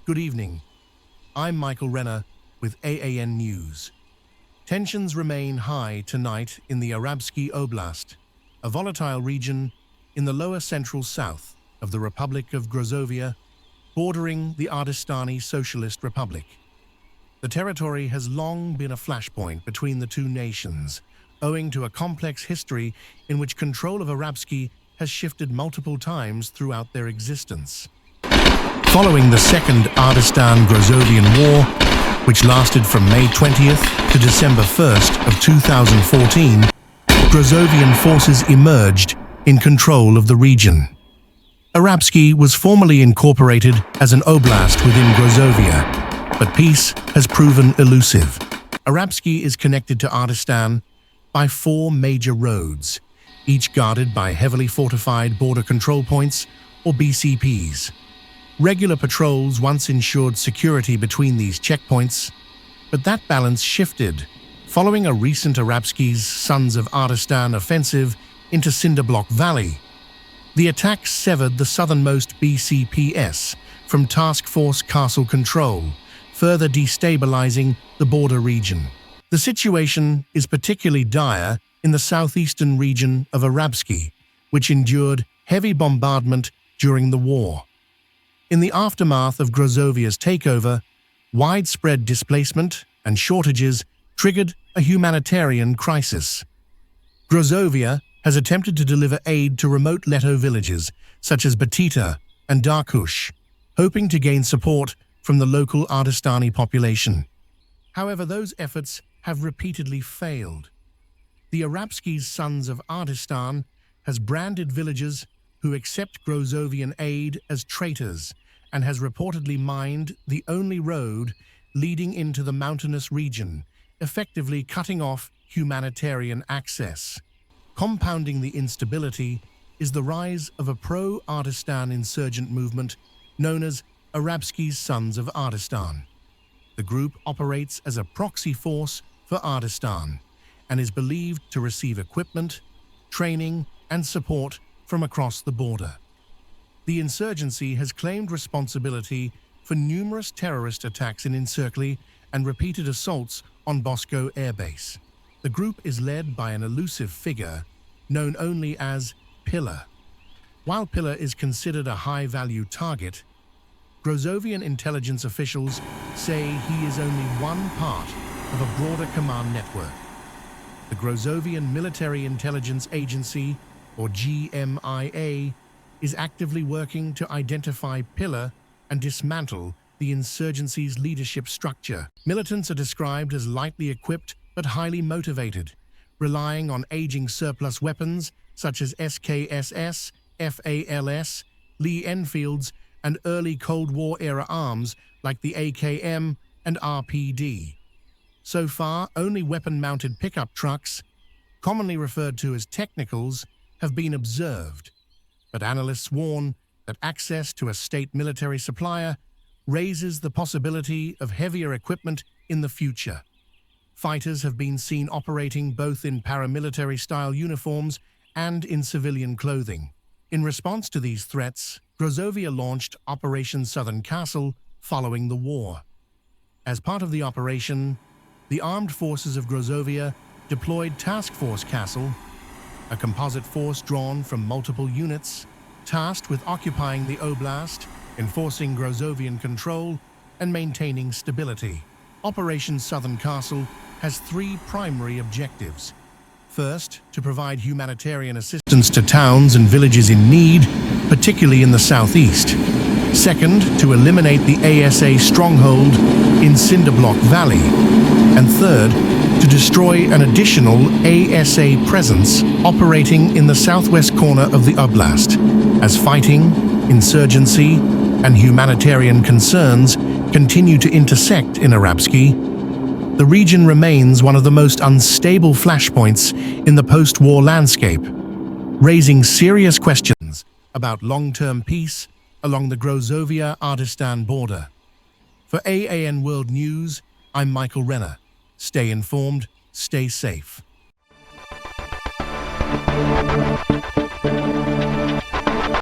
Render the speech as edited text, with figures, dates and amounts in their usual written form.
Good evening. I'm Michael Renner with AAN News. Tensions remain high tonight in the Arabskiy Oblast, a volatile region in the lower central south of the Republic of Grozovia, bordering the Ardestani Socialist Republic. The territory has long been a flashpoint between the two nations, owing to a complex history in which control of Arabskiy has shifted multiple times throughout their existence. Following the Second Ardestan-Grozovian War, which lasted from May 20th to December 1st of 2014, Grozovian forces emerged in control of the region. Arabskiy was formally incorporated as an oblast within Grozovia, but peace has proven elusive. Arabskiy is connected to Ardestan by 4 major roads, each guarded by heavily fortified border control points, or BCPs. Regular patrols once ensured security between these checkpoints, but that balance shifted following a recent Arabskiy's Sons of Ardestan offensive into Cinderblock Valley. The attack severed the southernmost BCPS from Task Force Castle control, further destabilizing the border region. The situation is particularly dire in the southeastern region of Arabskiy, which endured heavy bombardment during the war. In the aftermath of Grozovia's takeover, widespread displacement and shortages triggered a humanitarian crisis. Grozovia has attempted to deliver aid to remote Leto villages such as Batita and Darkush, hoping to gain support from the local Ardestani population. However, those efforts have repeatedly failed. The Arabskiy's Sons of Ardestan has branded villagers who accept Grozovian aid as traitors and has reportedly mined the only road leading into the mountainous region, effectively cutting off humanitarian access. Compounding the instability is the rise of a pro-Ardestan insurgent movement known as Arabskiy's Sons of Ardestan. The group operates as a proxy force for Ardestan and is believed to receive equipment, training, and support from across the border. The insurgency has claimed responsibility for numerous terrorist attacks in Encircli and repeated assaults on Bosco Air Base. The group is led by an elusive figure known only as Pillar. While Pillar is considered a high-value target, Grozovian intelligence officials say he is only one part of a broader command network. The Grozovian Military Intelligence Agency, or GMIA, is actively working to identify Pillar and dismantle the insurgency's leadership structure. Militants are described as lightly equipped but highly motivated, relying on aging surplus weapons such as SKSS, FALS, Lee Enfields, and early Cold War-era arms like the AKM and RPD. So far, only weapon-mounted pickup trucks, commonly referred to as technicals, have been observed. But analysts warn that access to a state military supplier raises the possibility of heavier equipment in the future. Fighters have been seen operating both in paramilitary-style uniforms and in civilian clothing. In response to these threats, Grozovia launched Operation Southern Castle following the war. As part of the operation, the armed forces of Grozovia deployed Task Force Castle, a composite force drawn from multiple units, tasked with occupying the Oblast, enforcing Grozovian control, and maintaining stability. Operation Southern Castle has 3 primary objectives. First, to provide humanitarian assistance to towns and villages in need, particularly in the southeast. Second, to eliminate the ASA stronghold in Cinderblock Valley. And third, to destroy an additional ASA presence operating in the southwest corner of the Oblast. As fighting, insurgency, and humanitarian concerns continue to intersect in Arabskiy, the region remains one of the most unstable flashpoints in the post-war landscape, raising serious questions about long-term peace along the Grozovia-Ardestan border. For AAN World News, I'm Michael Renner. Stay informed, stay safe.